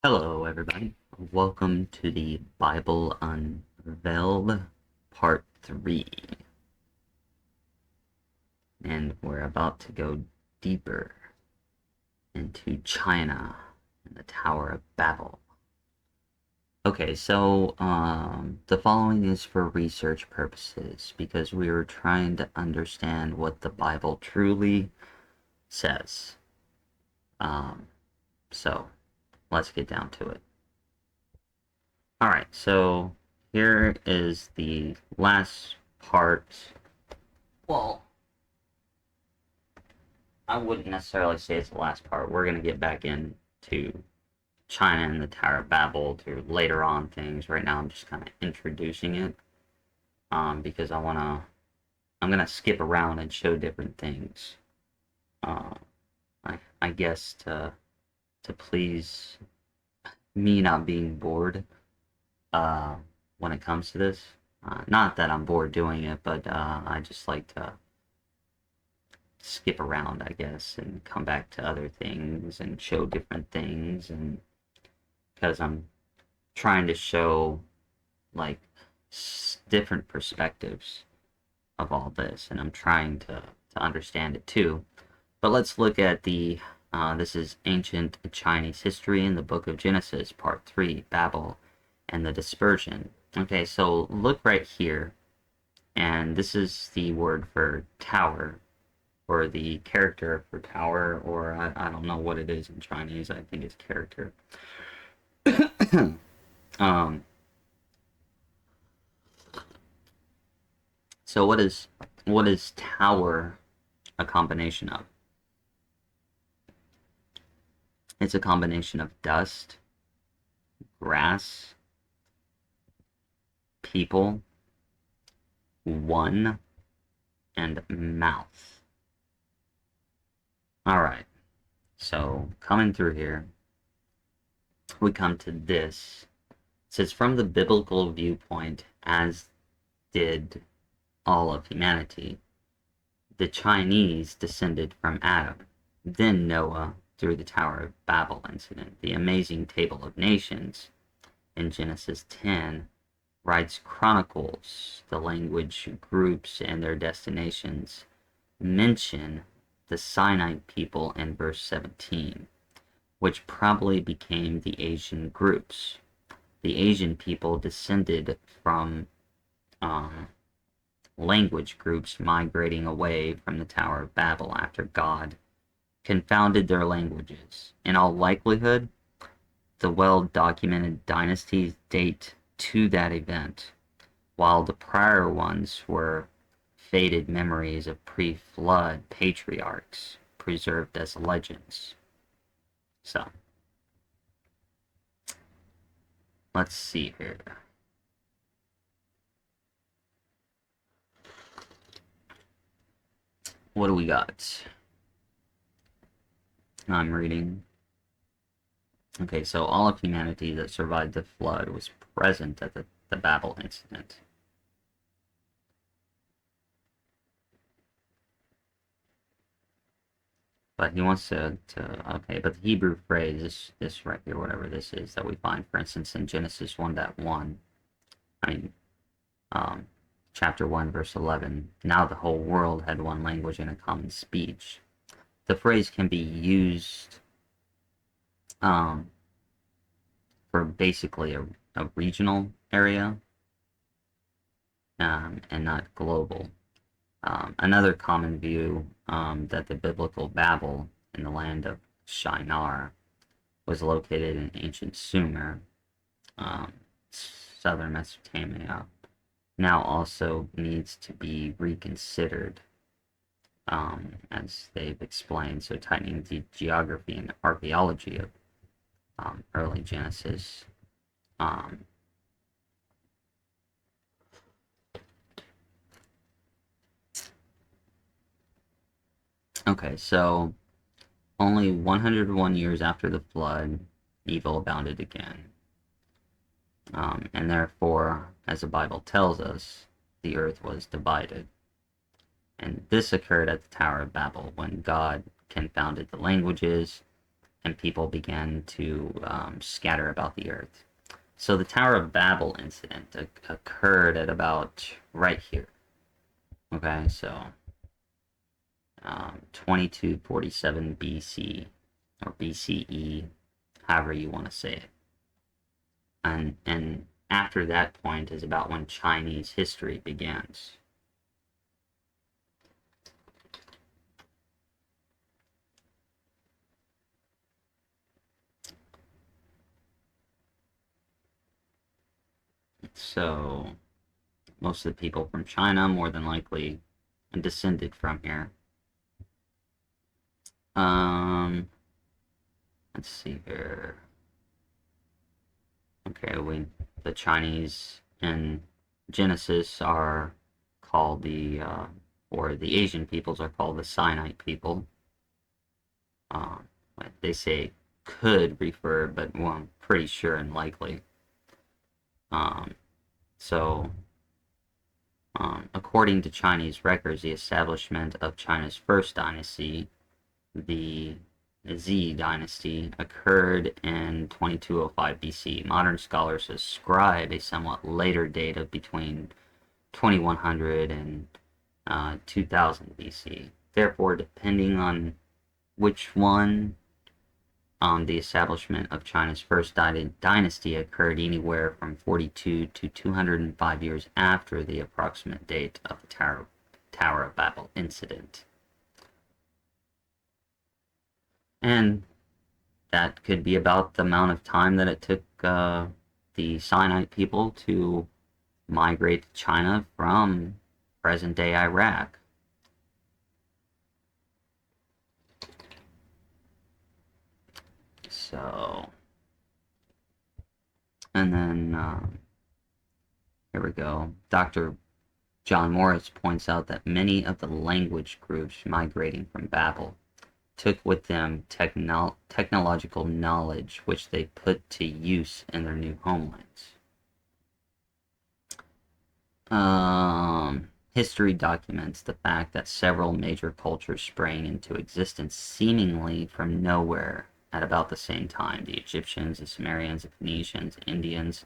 Hello, everybody. Welcome to the Bible Unveiled Part 3. And we're about to go deeper into China and the Tower of Babel. Okay, so the following is for research purposes because we were trying to understand what the Bible truly says. Um, so let's get down to it. Alright, so here is the last part. Well, I wouldn't necessarily say it's the last part. We're going to get back into China and the Tower of Babel to later on things. Right now, I'm just kind of introducing it because I'm going to skip around and show different things. Uh, I guess to please me not being bored uh, when it comes to this. Not that I'm bored doing it, but I just like to skip around, I guess, and come back to other things and show different things. And because I'm trying to show like different perspectives of all this, and I'm trying to understand it too. But let's look at this is Ancient Chinese History in the Book of Genesis, Part 3, Babel and the Dispersion. Okay, so look right here, and this is the word for tower, or the character for tower, or I don't know what it is in Chinese. I think it's character. um, so what is tower a combination of? It's a combination of dust, grass, people, one, and mouth. All right. So coming through here, we come to this. It says from the biblical viewpoint, as did all of humanity, the Chinese descended from Adam, then Noah through the Tower of Babel incident. The amazing table of nations in Genesis 10 writes chronicles the language groups and their destinations, mention the Sinite people in verse 17, which probably became the Asian groups. The Asian people descended from language groups migrating away from the Tower of Babel after God confounded their languages. In all likelihood, the well-documented dynasties date to that event, while the prior ones were faded memories of pre-flood patriarchs preserved as legends. So, let's see here. What do we got? I'm reading. Okay, so all of humanity that survived the flood was present at the Babel incident. But he wants okay, but the Hebrew phrase, this right here, whatever this is that we find, for instance, in Genesis 1:1, I mean, um, chapter 1, verse 11, now the whole world had one language and a common speech. The phrase can be used um, for basically a regional area and not global. Another common view that the biblical Babel in the land of Shinar was located in ancient Sumer, um, southern Mesopotamia, now also needs to be reconsidered, as they've explained, so tightening the geography and archaeology of early Genesis. Um, okay, so only 101 years after the flood, evil abounded again. And therefore, as the Bible tells us, the earth was divided. And this occurred at the Tower of Babel when God confounded the languages and people began to scatter about the earth. So the Tower of Babel incident occurred at about right here. Okay, so 2247 BC or BCE, however you want to say it. And after that point is about when Chinese history begins. So most of the people from China more than likely descended from here. Let's see here. Okay, the Chinese in Genesis are called or the Asian peoples are called the Sinite people. They say could refer, but well, I'm pretty sure and likely. So, according to Chinese records, the establishment of China's first dynasty, the Z dynasty, occurred in 2205 BC. Modern scholars ascribe a somewhat later date of between 2100 and 2000 BC. Therefore, depending on which one, the establishment of China's first dynasty occurred anywhere from 42 to 205 years after the approximate date of the Tower of Babel incident. And that could be about the amount of time that it took the Sinite people to migrate to China from present-day Iraq. So, and then here we go. Dr. John Morris points out that many of the language groups migrating from Babel took with them technological knowledge which they put to use in their new homelands. History documents the fact that several major cultures sprang into existence seemingly from nowhere at about the same time. The Egyptians, the Sumerians, the Phoenicians, Indians,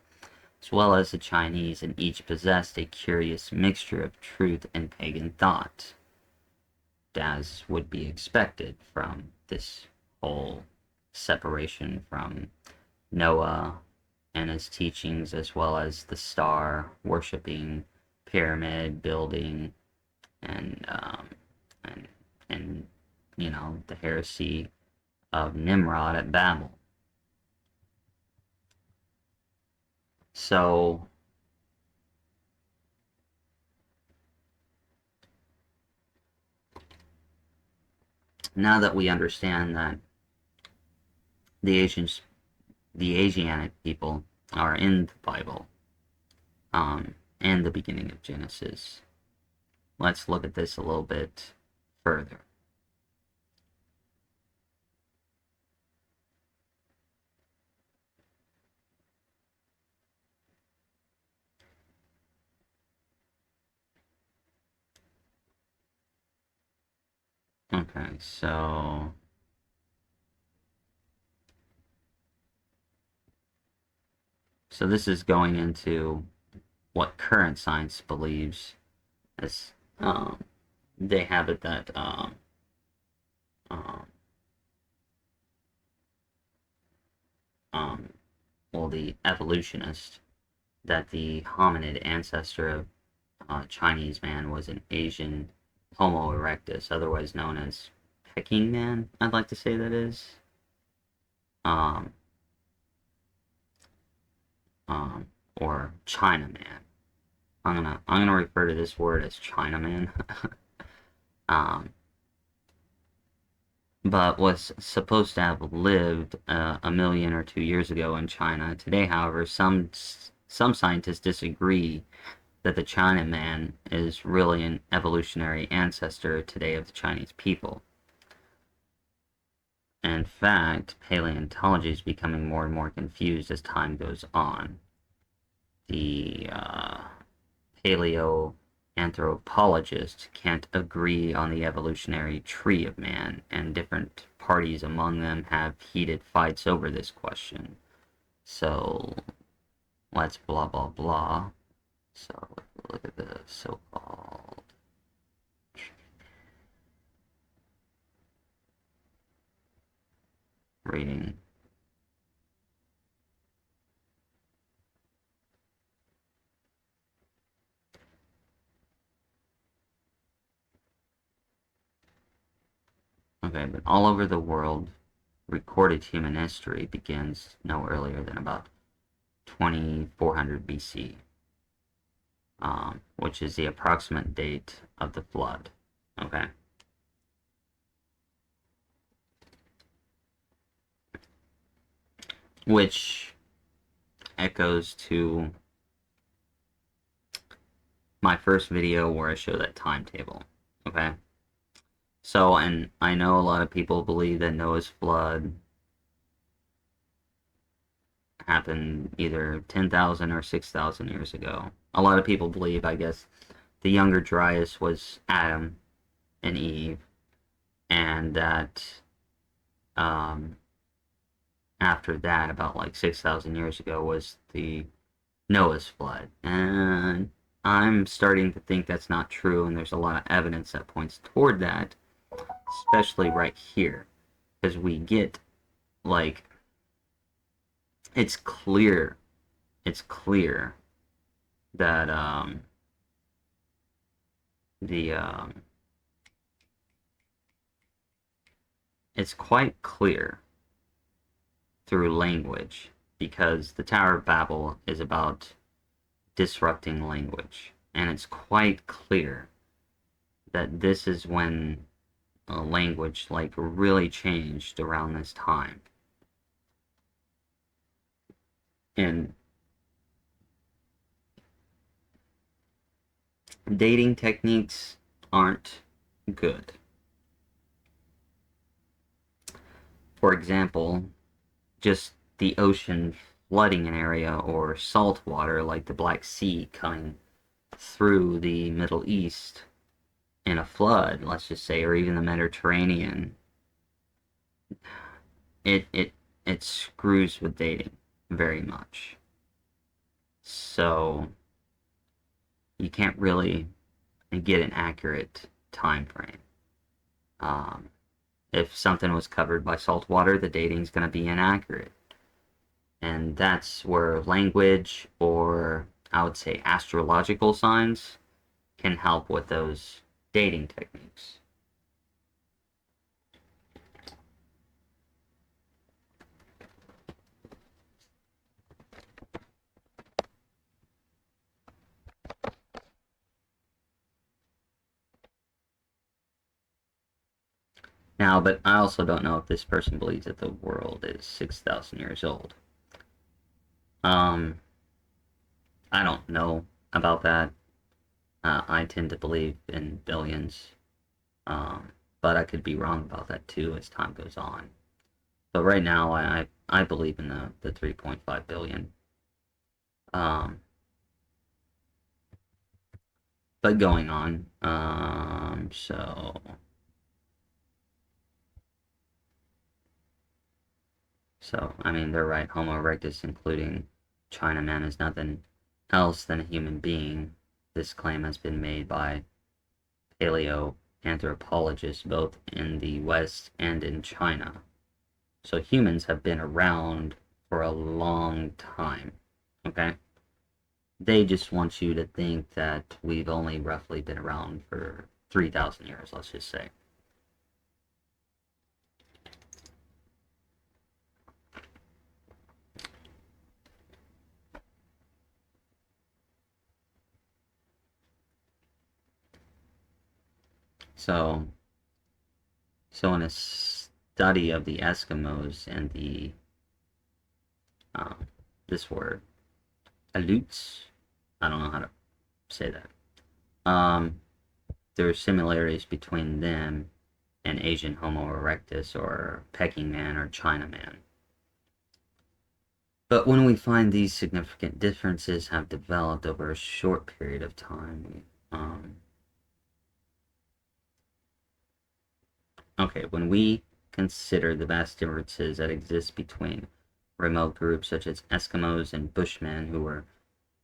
as well as the Chinese, and each possessed a curious mixture of truth and pagan thought, as would be expected from this whole separation from Noah and his teachings, as well as the star worshipping, pyramid building, and you know, the heresy of Nimrod at Babel. So now that we understand that the Asiatic people are in the Bible, and the beginning of Genesis, let's look at this a little bit further. Okay, so this is going into what current science believes, as they have it that well, the evolutionist, that the hominid ancestor of Chinese man was an Asian Homo erectus, otherwise known as Peking man, I'd like to say that is. Or China man. I'm gonna refer to this word as China man. But was supposed to have lived a million or 2 years ago in China. Today, however, some scientists disagree that the China man is really an evolutionary ancestor today of the Chinese people. In fact, paleontology is becoming more and more confused as time goes on. The paleoanthropologists can't agree on the evolutionary tree of man, and different parties among them have heated fights over this question. So let's blah blah blah. So look at the so-called reading. Okay, but all over the world, recorded human history begins no earlier than about 2400 BC, which is the approximate date of the flood. Okay. Which echoes to my first video where I show that timetable. Okay. So, and I know a lot of people believe that Noah's flood happened either 10,000 or 6,000 years ago. A lot of people believe, I guess, the younger Dryas was Adam and Eve, and that after that, about like 6,000 years ago, was the Noah's flood. And I'm starting to think that's not true, and there's a lot of evidence that points toward that, especially right here, because we get, like, it's clear that it's quite clear through language, because the Tower of Babel is about disrupting language, and it's quite clear that this is when language like really changed around this time. And dating techniques aren't good. For example, just the ocean flooding an area, or salt water like the Black Sea coming through the Middle East in a flood, let's just say, or even the Mediterranean, it screws with dating very much. So you can't really get an accurate time frame. If something was covered by salt water, the dating's going to be inaccurate. And that's where language, or I would say astrological signs, can help with those dating techniques. Now, but I also don't know if this person believes that the world is 6,000 years old. I don't know about that. I tend to believe in billions, but I could be wrong about that too as time goes on. But right now, I believe in the 3.5 billion. But going on, so I mean, they're right. Homo erectus, including Chinaman, is nothing else than a human being. This claim has been made by paleoanthropologists both in the West and in China. So humans have been around for a long time, okay? They just want you to think that we've only roughly been around for 3,000 years, let's just say. So in a study of the Eskimos and the this word, Aleuts, I don't know how to say that. There are similarities between them and Asian Homo erectus, or Peking man, or Chinaman. But when we find these significant differences have developed over a short period of time, okay, when we consider the vast differences that exist between remote groups such as Eskimos and Bushmen, who were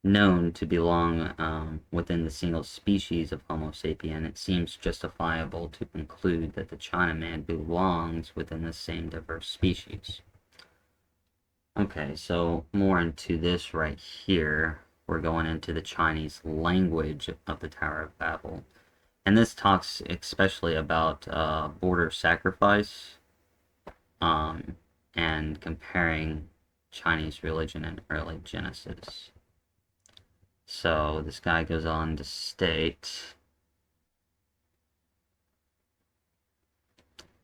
known to belong within the single species of Homo sapien, it seems justifiable to conclude that the Chinaman belongs within the same diverse species. Okay, so more into this right here. We're going into the Chinese language of the Tower of Babel. And this talks especially about border sacrifice and comparing Chinese religion and early Genesis. So this guy goes on to state,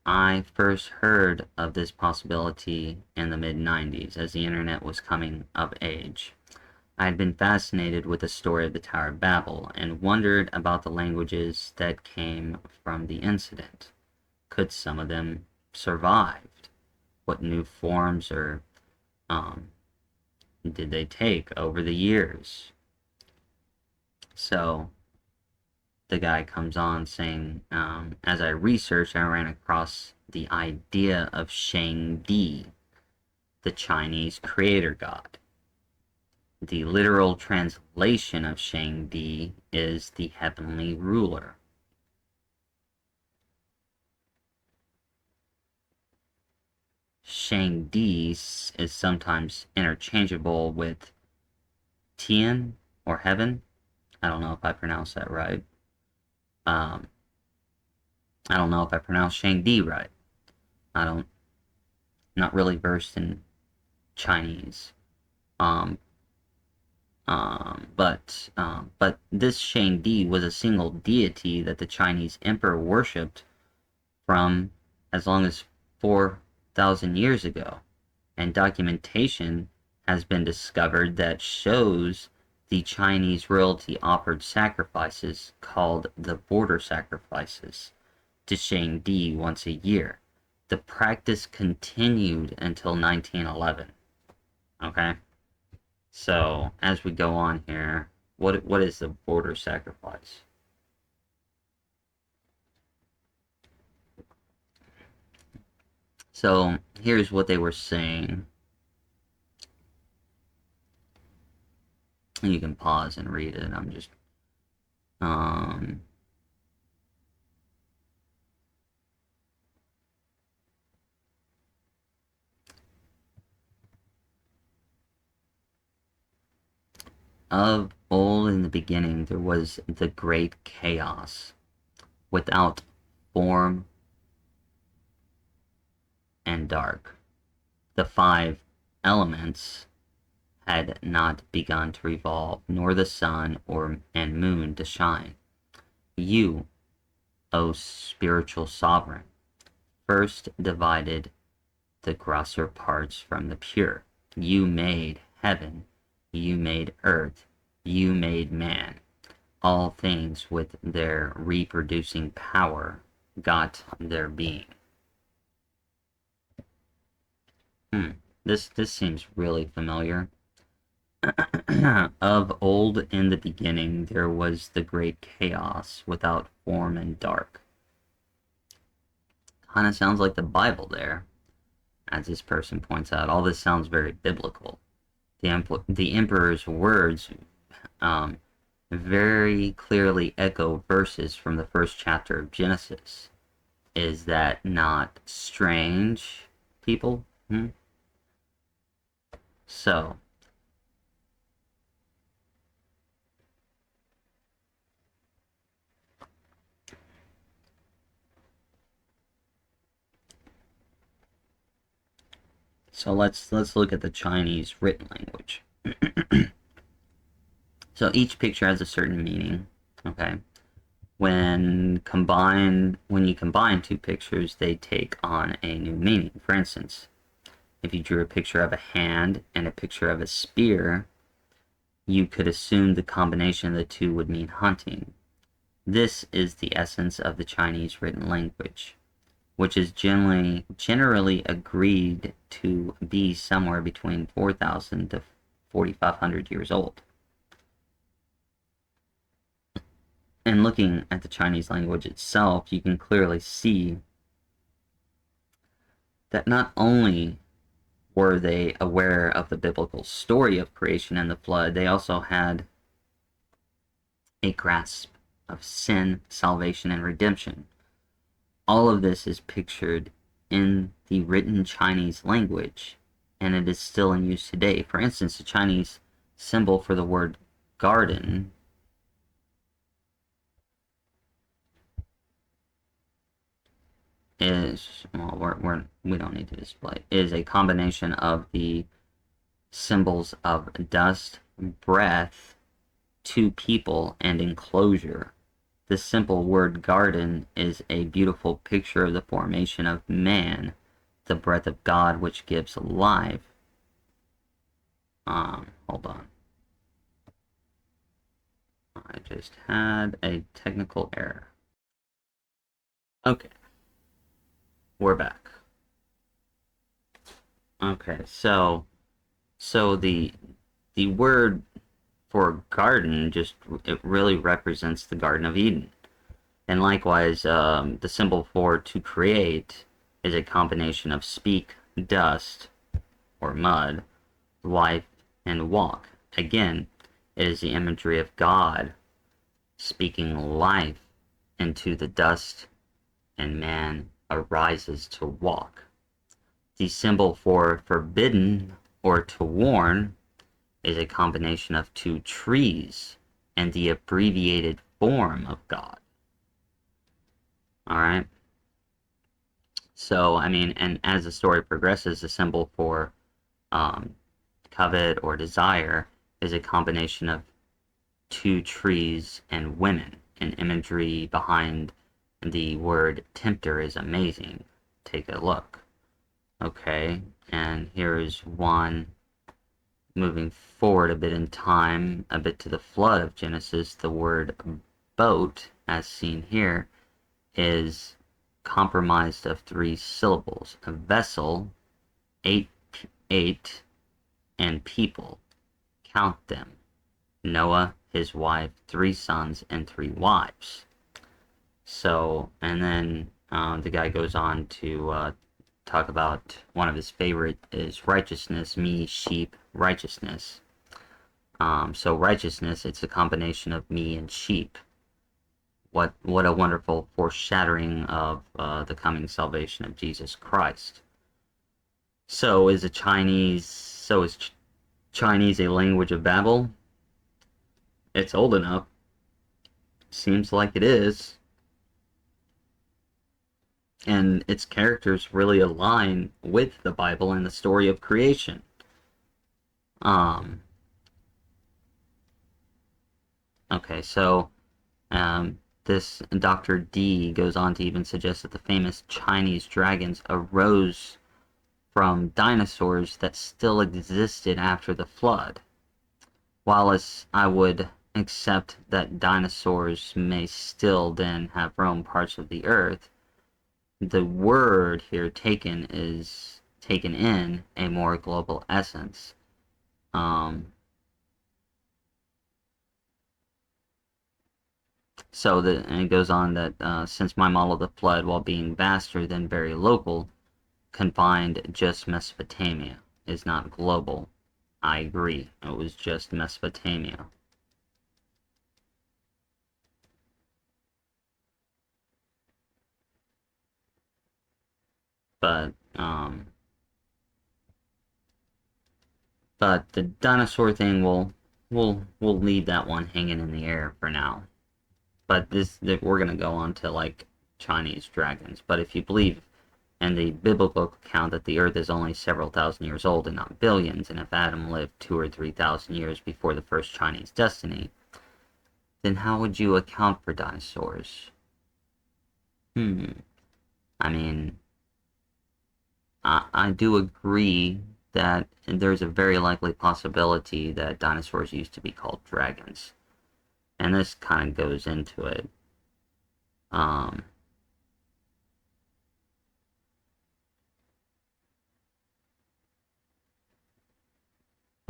I first heard of this possibility in the mid-90s as the internet was coming of age. I had been fascinated with the story of the Tower of Babel and wondered about the languages that came from the incident. Could some of them survive? What new forms or did they take over the years? So the guy comes on saying, as I researched, I ran across the idea of Shangdi, the Chinese creator god. The literal translation of Shangdi is the heavenly ruler. Shangdi is sometimes interchangeable with Tian or heaven. I don't know if I pronounced that right. I don't know if I pronounced Shangdi right. Not really versed in Chinese. But this Shangdi was a single deity that the Chinese emperor worshipped from as long as 4,000 years ago, and documentation has been discovered that shows the Chinese royalty offered sacrifices called the border sacrifices to Shangdi once a year. The practice continued until 1911. Okay? So, as we go on here, what is the border sacrifice? So, here's what they were saying. And you can pause and read it. I'm just of old in the beginning there was the great chaos, without form and dark. The five elements had not begun to revolve, nor the sun and moon to shine. You, O spiritual sovereign, first divided the grosser parts from the pure. You made heaven, you made earth, you made man. All things with their reproducing power got their being. This seems really familiar. Of old in the beginning there was the great chaos, without form and dark. Kind of sounds like the Bible there, as this person points out. All this sounds very biblical. The emperor's words very clearly echo verses from the first chapter of Genesis. Is that not strange, people? So, let's look at the Chinese written language. So each picture has a certain meaning, okay? When you combine two pictures, they take on a new meaning. For instance, if you drew a picture of a hand and a picture of a spear, you could assume the combination of the two would mean hunting. This is the essence of the Chinese written language, which is generally agreed to be somewhere between 4,000 to 4,500 years old. And looking at the Chinese language itself, you can clearly see that not only were they aware of the biblical story of creation and the flood, they also had a grasp of sin, salvation, and redemption. All of this is pictured in the written Chinese language, and it is still in use today. For instance, the Chinese symbol for the word garden is, well, we don't need to display, is a combination of the symbols of dust, breath, two people, and enclosure. The simple word garden is a beautiful picture of the formation of man, the breath of God which gives life. Hold on. I just had a technical error. Okay, we're back. Okay, so the word for garden just it really represents the Garden of Eden. And likewise, the symbol for to create is a combination of speak, dust, or mud, life, and walk. Again, it is the imagery of God speaking life into the dust, and man arises to walk. The symbol for forbidden or to warn is a combination of two trees and the abbreviated form of God. Alright? So, I mean, and as the story progresses, the symbol for covet or desire is a combination of two trees and women. And imagery behind the word tempter is amazing. Take a look. Okay, and here is one moving forward a bit in time, a bit to the flood of Genesis. The word boat, as seen here, is comprised of three syllables: a vessel, eight, and people. Count them: Noah, his wife, 3 sons, and 3 wives. So, and then the guy goes on to talk about one of his favorite is righteousness, me, sheep, righteousness. So righteousness, it's a combination of me and sheep. What a wonderful foreshadowing of the coming salvation of Jesus Christ. So is Chinese a language of Babel? It's old enough. Seems like it is. And its characters really align with the Bible and the story of creation. Okay, so this Dr. D goes on to even suggest that the famous Chinese dragons arose from dinosaurs that still existed after the flood. While I would accept that dinosaurs may still then have roamed parts of the earth, the word here taken in a more global essence. And it goes on that since my model of the flood, while being vaster than very local, confined just Mesopotamia, is not global. I agree. It was just Mesopotamia. But the dinosaur thing we'll leave that one hanging in the air for now. But we're gonna go on to like Chinese dragons. But if you believe in the biblical account that the earth is only several thousand years old and not billions, and if Adam lived 2,000 or 3,000 years before the first Chinese destiny, then how would you account for dinosaurs? I mean, I do agree that there's a very likely possibility that dinosaurs used to be called dragons. And this kind of goes into it. But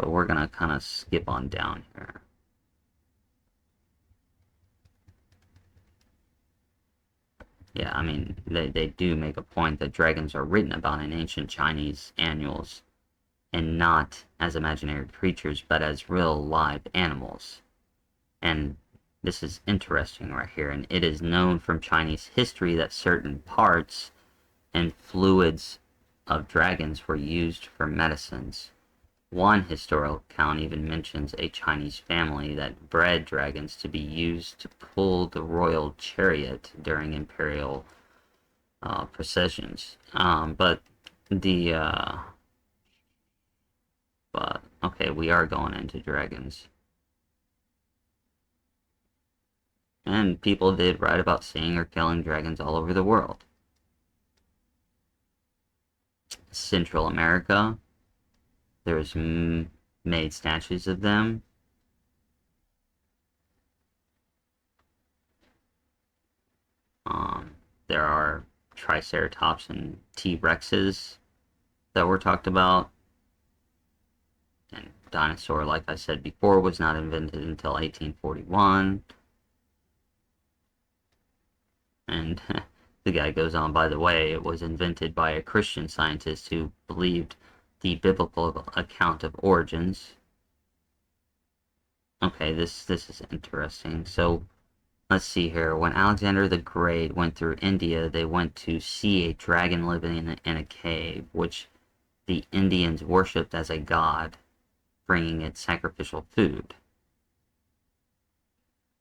we're going to kind of skip on down here. Yeah, I mean, they do make a point that dragons are written about in ancient Chinese annuals, and not as imaginary creatures, but as real live animals. And this is interesting right here. And it is known from Chinese history that certain parts and fluids of dragons were used for medicines. One historical account even mentions a Chinese family that bred dragons to be used to pull the royal chariot during imperial processions. The but okay, we are going into dragons, and people did write about seeing or killing dragons all over the world. Central America, there's made statues of them. Um, there are Triceratops and T-Rexes that were talked about. And dinosaur, like I said before, was not invented until 1841. And the guy goes on, by the way, it was invented by a Christian scientist who believed the biblical account of origins. Okay, this is interesting. So let's see here. When Alexander the Great went through India, they went to see a dragon living in a cave, which the Indians worshipped as a god, bringing it sacrificial food.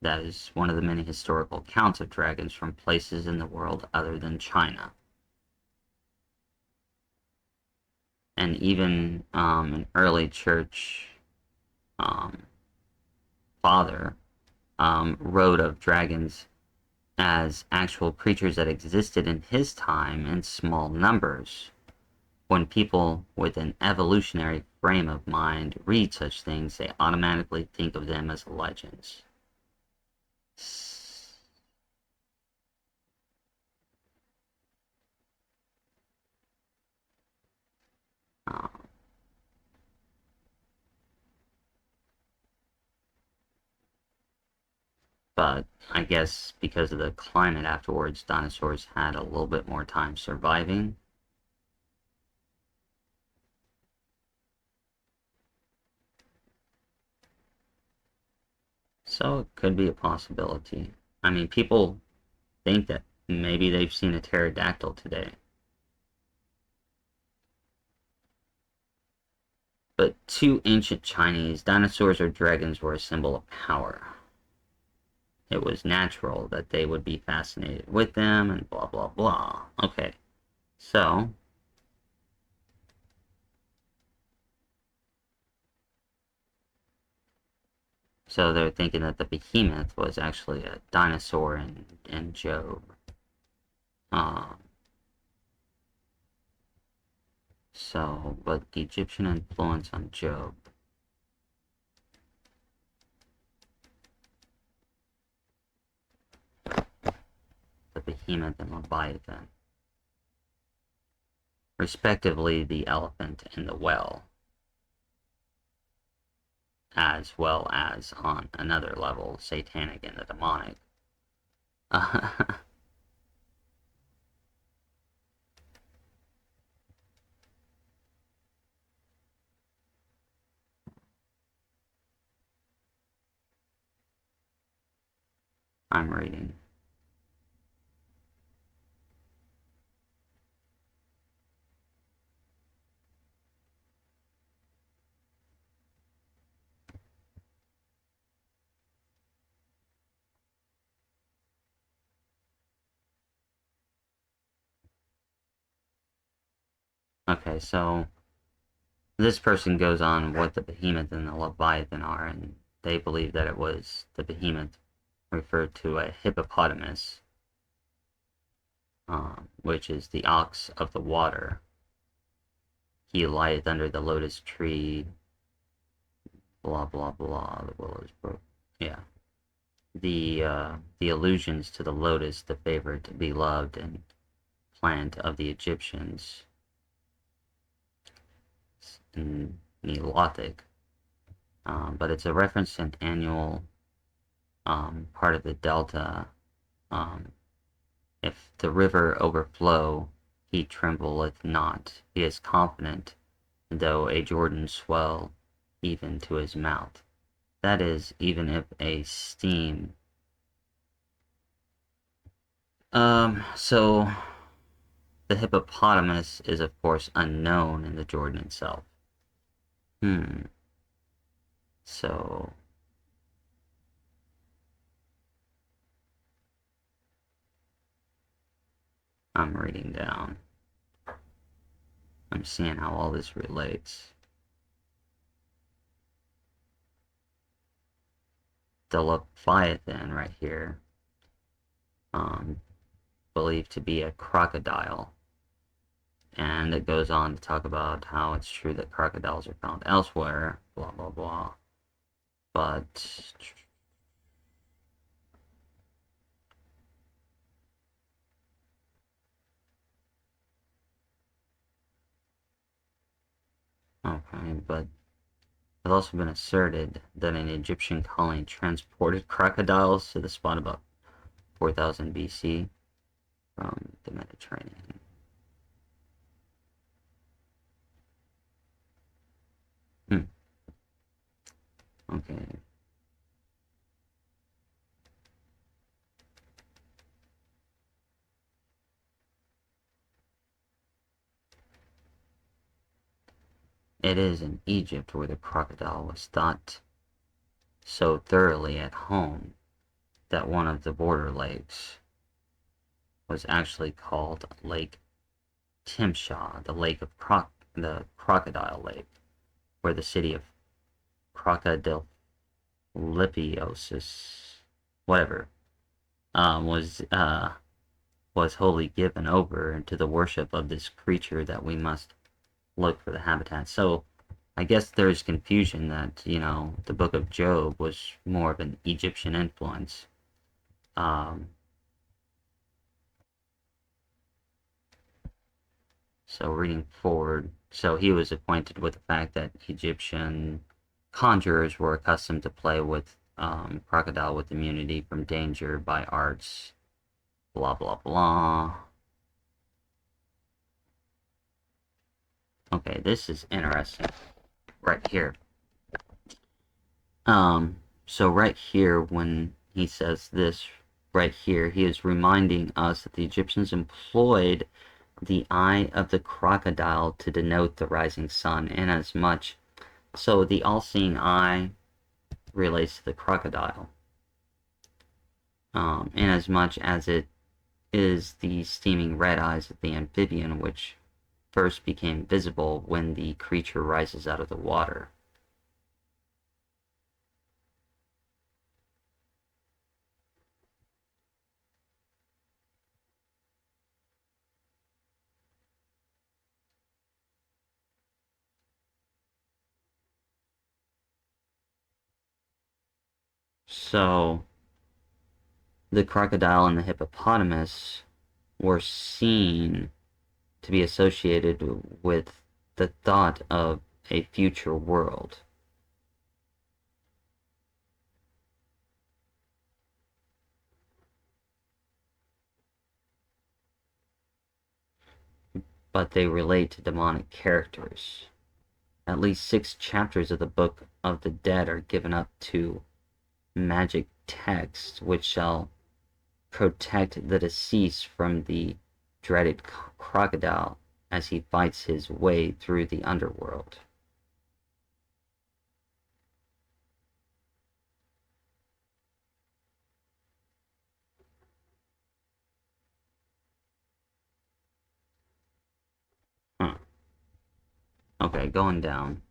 That is one of the many historical accounts of dragons from places in the world other than China. And even an early church um, father wrote of dragons as actual creatures that existed in his time in small numbers. When people with an evolutionary frame of mind read such things, they automatically think of them as legends. Uh, but I guess because of the climate afterwards, dinosaurs had a little bit more time surviving. So it could be a possibility. I mean, people think that maybe they've seen a pterodactyl today. But to ancient Chinese, dinosaurs or dragons were a symbol of power. It was natural that they would be fascinated with them and blah blah blah. Okay, so they're thinking that the behemoth was actually a dinosaur in Job. Uh, but the Egyptian influence on Job. The behemoth and Leviathan, respectively the elephant and the well, as well as on another level, satanic and the demonic. I'm reading. Okay, so this person goes on what the behemoth and the Leviathan are, and they believe that it was the behemoth referred to a hippopotamus, which is the ox of the water. He lieth under the lotus tree, blah blah blah. The willows broke. Yeah, the allusions to the lotus, the favorite, beloved, and plant of the Egyptians, in Nilotic, but it's a reference to an annual part of the delta, um, If the river overflow, he trembleth not. He is confident, though a Jordan swell even to his mouth. That is, even if a steam. So the hippopotamus is, of course, unknown in the Jordan itself. Hmm. So I'm reading down. I'm seeing how all this relates. The Leviathan right here, um, believed to be a crocodile. And it goes on to talk about how it's true that crocodiles are found elsewhere, blah, blah, blah. But, okay, but it's also been asserted that an Egyptian colony transported crocodiles to the spot about 4000 BC from the Mediterranean. Hmm. Okay. It is in Egypt where the crocodile was thought so thoroughly at home that one of the border lakes was actually called Lake Timsha, the lake of the Crocodile Lake, where the city of Crocodiliosis, whatever, was wholly given over to the worship of this creature that we must look for the habitat. So I guess there's confusion that, the Book of Job was more of an Egyptian influence. Um, so reading forward, so he was acquainted with the fact that Egyptian conjurers were accustomed to play with crocodile with immunity from danger by arts, blah, blah, blah. Okay, this is interesting right here. So right here, when he says this right here, he is reminding us that the Egyptians employed the eye of the crocodile to denote the rising sun, inasmuch. So the all-seeing eye relates to the crocodile, inasmuch as it is the steaming red eyes of the amphibian which first became visible when the creature rises out of the water. So the crocodile and the hippopotamus were seen to be associated with the thought of a future world. But they relate to demonic characters. At least 6 chapters of the Book of the Dead are given up to magic texts which shall protect the deceased from the dreaded crocodile as he fights his way through the underworld. Huh. Okay, going down.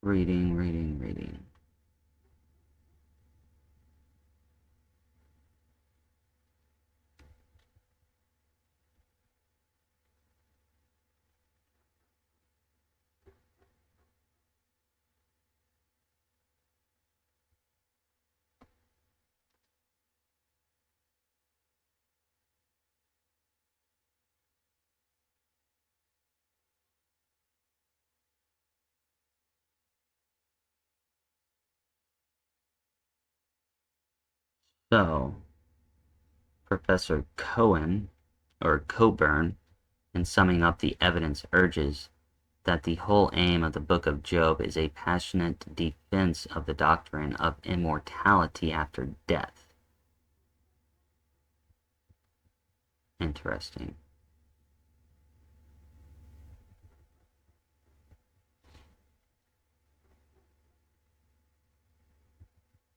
Reading, reading, reading. So, Professor Coburn, in summing up the evidence, urges that the whole aim of the Book of Job is a passionate defense of the doctrine of immortality after death. Interesting.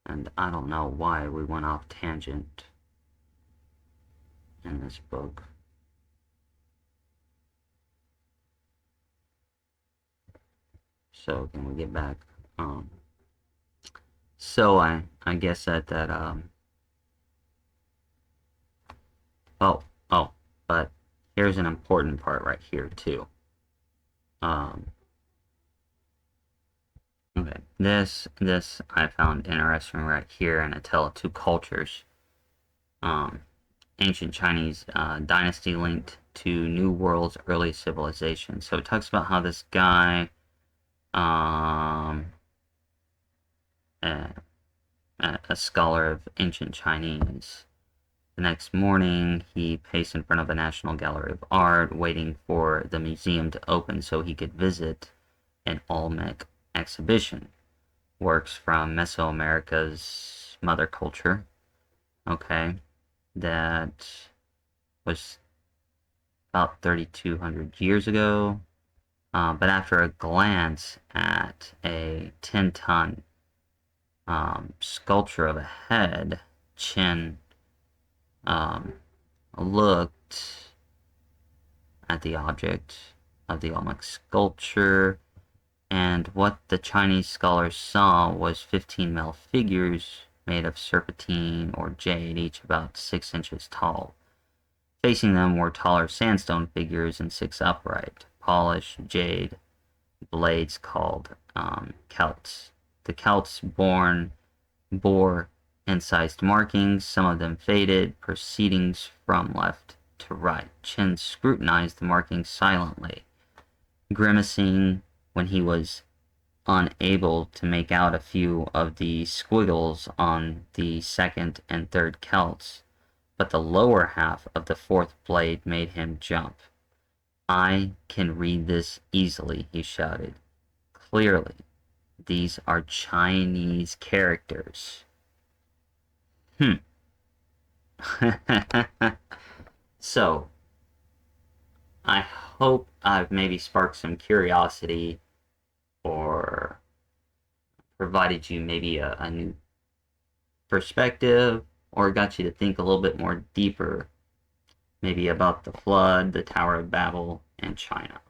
And I don't know why we went off tangent in this book. So can we get back? So I guess that oh, but here's an important part right here too. Okay, this I found interesting right here in A Tale of Two Cultures. Um, Ancient Chinese dynasty linked to New World's early civilization. So it talks about how this guy, um, a, a scholar of ancient Chinese, the next morning he paced in front of a National Gallery of Art, waiting for the museum to open so he could visit an Olmec exhibition. Works from Mesoamerica's mother culture. Okay, that was about 3,200 years ago. But after a glance at a 10-ton sculpture of a head, Chen um, looked at the object of the Olmec sculpture, and what the Chinese scholars saw was 15 male figures made of serpentine or jade, each about 6 inches tall. Facing them were taller sandstone figures and 6 upright, polished jade blades called celts. The celts bore incised markings, some of them faded, proceedings from left to right. Chen scrutinized the markings silently, grimacing when he was unable to make out a few of the squiggles on the second and third celts, but the lower half of the fourth blade made him jump. "I can read this easily," he shouted. "Clearly, these are Chinese characters." So, I hope I've maybe sparked some curiosity or provided you maybe a new perspective or got you to think a little bit more deeper, maybe about the flood, the Tower of Babel, and China.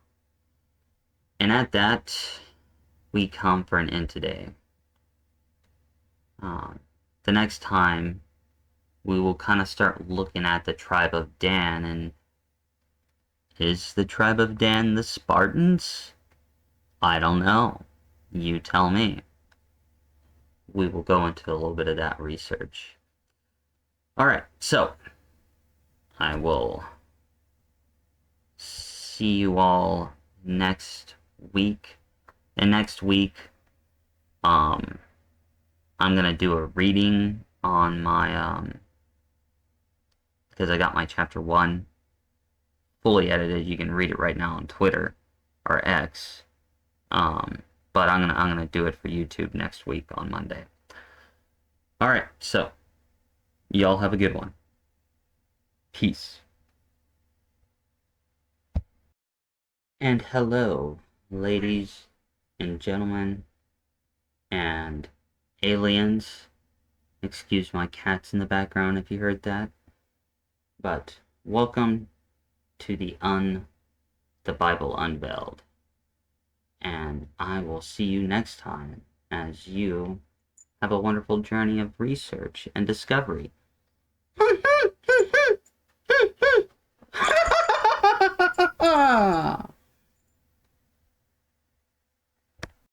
And at that, we come for an end today. The next time, we will kind of start looking at the tribe of Dan, and is the tribe of Dan the Spartans? I don't know. You tell me. We will go into a little bit of that research. Alright, so I will see you all next week. And next week, I'm gonna do a reading on my because I got my chapter 1 fully edited. You can read it right now on Twitter or X. But I'm gonna do it for YouTube next week on Monday. Alright, so y'all have a good one. Peace. And hello, ladies and gentlemen, and aliens. Excuse my cats in the background if you heard that. But welcome to the Bible Unveiled. And I will see you next time as you have a wonderful journey of research and discovery.